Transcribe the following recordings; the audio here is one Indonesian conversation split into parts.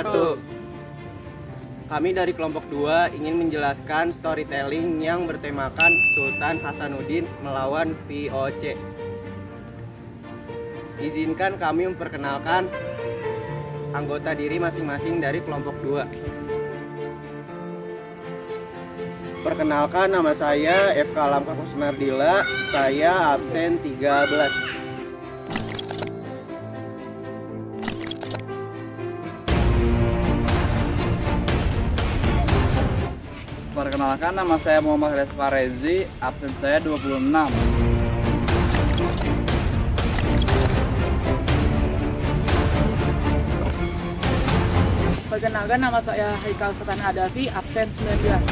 wabarakatuh. Kami dari kelompok 2 ingin menjelaskan storytelling yang bertemakan Sultan Hasanuddin melawan VOC. Izinkan kami memperkenalkan anggota diri masing-masing dari kelompok 2. Perkenalkan, nama saya FK Alamka Kusnardila, saya absen 13. Perkenalkan, nama saya Muhammad Rizfa Rezi, absen saya 26. Perkenalkan, nama saya Haikal Sultan Hadafi, absen 19.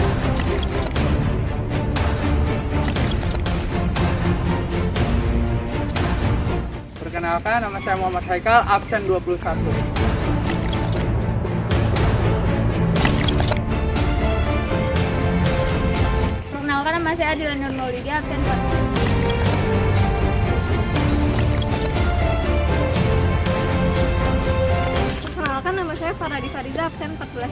Perkenalkan, nama saya Muhammad Haikal, absen 21. Perkenalkan, nama saya Adila Nur Maulidi, absen 4. Perkenalkan, nama saya Faradi Fariza, absen 14.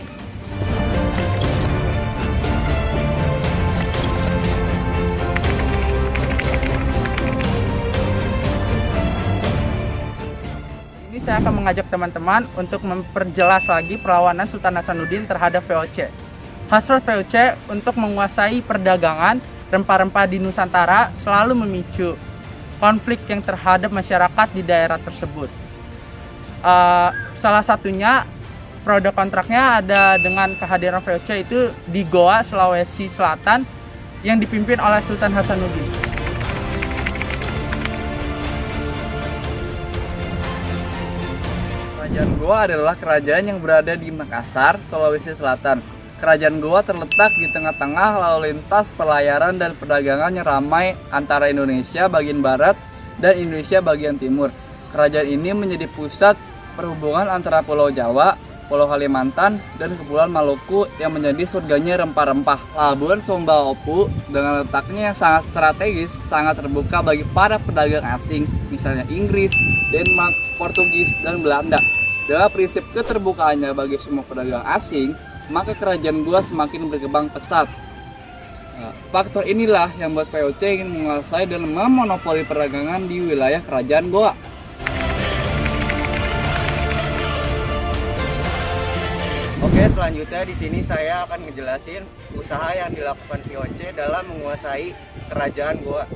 Ini saya akan mengajak teman-teman untuk memperjelas lagi perlawanan Sultan Hasanuddin terhadap VOC. Hasrat VOC untuk menguasai perdagangan rempah-rempah di Nusantara selalu memicu konflik yang terhadap masyarakat di daerah tersebut. Salah satunya produk kontraknya ada dengan kehadiran VOC itu di Goa, Sulawesi Selatan yang dipimpin oleh Sultan Hasanuddin. Kerajaan Goa adalah kerajaan yang berada di Makassar, Sulawesi Selatan. Kerajaan Goa terletak di tengah-tengah lalu lintas pelayaran dan perdagangan yang ramai antara Indonesia bagian barat dan Indonesia bagian timur. Kerajaan ini menjadi pusat perhubungan antara Pulau Jawa, Pulau Kalimantan, dan Kepulauan Maluku yang menjadi surganya rempah-rempah. Pelabuhan Sumba Opu dengan letaknya yang sangat strategis, sangat terbuka bagi para pedagang asing, misalnya Inggris, Denmark, Portugis, dan Belanda. Dengan prinsip keterbukaannya bagi semua pedagang asing, maka kerajaan Goa semakin berkembang pesat. Faktor inilah yang membuat VOC ingin menguasai dan memonopoli perdagangan di wilayah kerajaan Goa. Oke, selanjutnya di sini saya akan ngejelasin usaha yang dilakukan VOC dalam menguasai kerajaan Goa.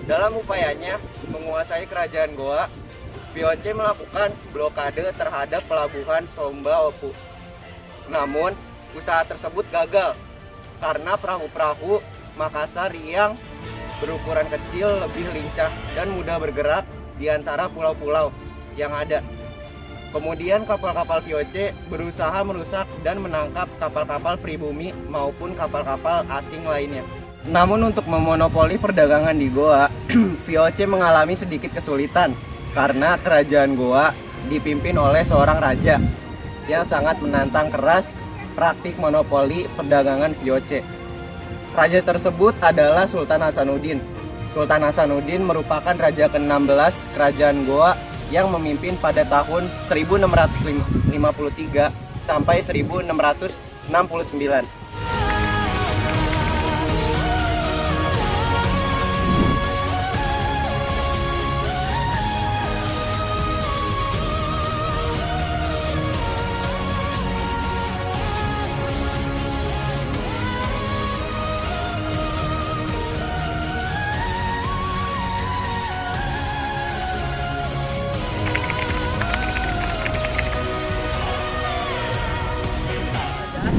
Dalam upayanya menguasai kerajaan Goa, VOC melakukan blokade terhadap pelabuhan Sumba Opu. Namun, usaha tersebut gagal karena perahu-perahu Makassar yang berukuran kecil lebih lincah dan mudah bergerak di antara pulau-pulau yang ada. Kemudian kapal-kapal VOC berusaha merusak dan menangkap kapal-kapal pribumi maupun kapal-kapal asing lainnya. Namun untuk memonopoli perdagangan di Goa, VOC mengalami sedikit kesulitan karena kerajaan Goa dipimpin oleh seorang raja yang sangat menantang keras praktik monopoli perdagangan VOC. Raja tersebut adalah Sultan Hasanuddin. Sultan Hasanuddin merupakan raja ke-16 kerajaan Goa yang memimpin pada tahun 1653 sampai 1669.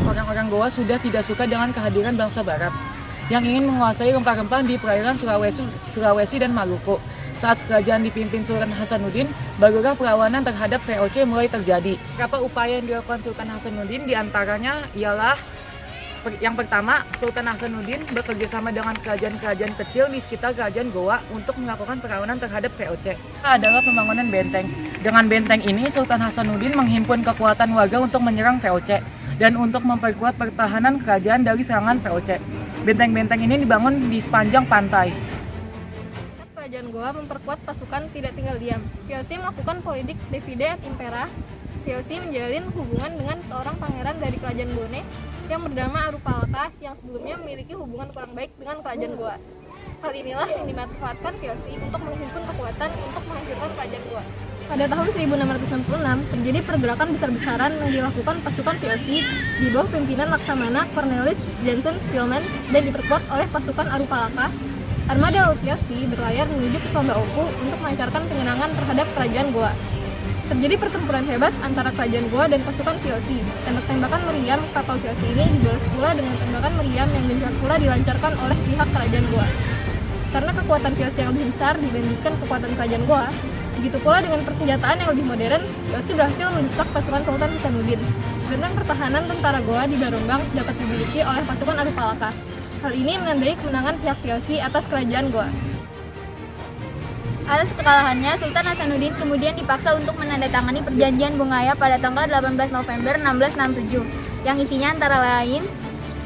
Orang-orang Goa sudah tidak suka dengan kehadiran bangsa Barat yang ingin menguasai rempah-rempah di perairan Sulawesi dan Maluku. Saat kerajaan dipimpin Sultan Hasanuddin, barulah perlawanan terhadap VOC mulai terjadi. Beberapa upaya yang dilakukan Sultan Hasanuddin diantaranya ialah yang pertama, Sultan Hasanuddin bekerjasama dengan kerajaan-kerajaan kecil di sekitar kerajaan Goa untuk melakukan perlawanan terhadap VOC. Adalah pembangunan benteng. Dengan benteng ini, Sultan Hasanuddin menghimpun kekuatan warga untuk menyerang VOC dan untuk memperkuat pertahanan kerajaan dari serangan VOC. Benteng-benteng ini dibangun di sepanjang pantai. Kerajaan Goa memperkuat pasukan tidak tinggal diam. VOC melakukan politik divide et impera. VOC menjalin hubungan dengan seorang pangeran dari kerajaan Bone yang bernama Arupalaka yang sebelumnya memiliki hubungan kurang baik dengan kerajaan Goa. Hal inilah yang dimanfaatkan VOC untuk menghimpun kekuatan untuk menghancurkan kerajaan Goa. Pada tahun 1666, terjadi pergerakan besar-besaran yang dilakukan pasukan VOC di bawah pimpinan Laksamana Cornelis Jansen Spilman dan diperkuat oleh pasukan Arupalaka. Armada VOC berlayar menuju ke Sonda Oku untuk melancarkan penyerangan terhadap kerajaan Goa. Terjadi pertempuran hebat antara kerajaan Goa dan pasukan VOC. Tembak-tembakan meriam kapal VOC ini dibalas pula dengan tembakan meriam yang gencar pula dilancarkan oleh pihak kerajaan Goa. Karena kekuatan VOC yang lebih besar dibandingkan kekuatan kerajaan Goa, begitu pula dengan persenjataan yang lebih modern, VOC berhasil mendesak pasukan Sultan Hasanuddin. Benteng pertahanan tentara Goa di Barombang dapat dimiliki oleh pasukan Arupalaka. Hal ini menandai kemenangan pihak VOC atas kerajaan Goa. Atas kekalahannya, Sultan Hasanuddin kemudian dipaksa untuk menandatangani perjanjian Bungaya pada tanggal 18 November 1667 yang isinya antara lain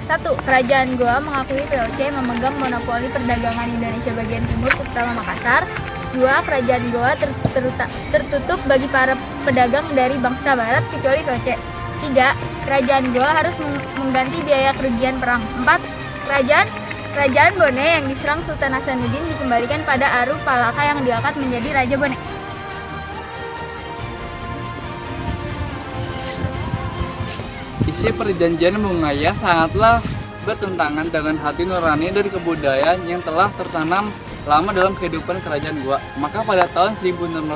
1. Kerajaan Goa mengakui VOC memegang monopoli perdagangan Indonesia bagian timur terutama Makassar. 2. Kerajaan Goa tertutup bagi para pedagang dari bangsa barat kecuali VOC. 3. Kerajaan Goa harus mengganti biaya kerugian perang. 4. Kerajaan Bone yang diserang Sultan Hasanuddin dikembalikan pada Arupalaka yang diangkat menjadi Raja Bone. Isi perjanjian Bungaya sangatlah bertentangan dengan hati nurani dari kebudayaan yang telah tertanam lama dalam kehidupan kerajaan Goa. Maka pada tahun 1668,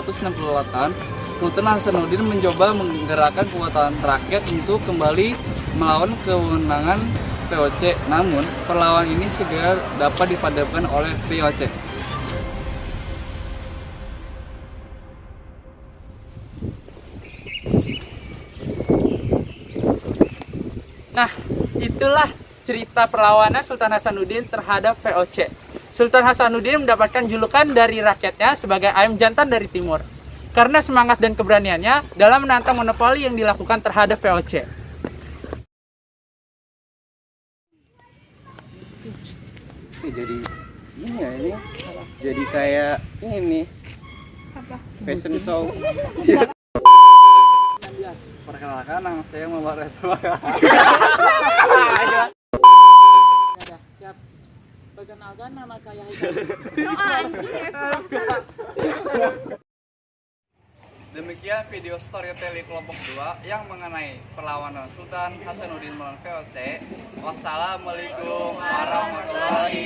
Sultan Hasanuddin mencoba menggerakkan kekuatan rakyat untuk kembali melawan kewenangan VOC. Namun, perlawanan ini segera dapat dipadamkan oleh VOC. Nah, itulah cerita perlawanan Sultan Hasanuddin terhadap VOC. Sultan Hasanuddin mendapatkan julukan dari rakyatnya sebagai ayam jantan dari timur karena semangat dan keberaniannya dalam menantang monopoli yang dilakukan terhadap VOC. Jadi ini ya, ini jadi kayak ini fashion show. Perkenalkan, nama saya Muhammad Retno. Siap. Perkenalkan, nama saya Demikian video storytelling kelompok 2 yang mengenai perlawanan Sultan Hasanuddin melawan VOC. Wassalamualaikum warahmatullahi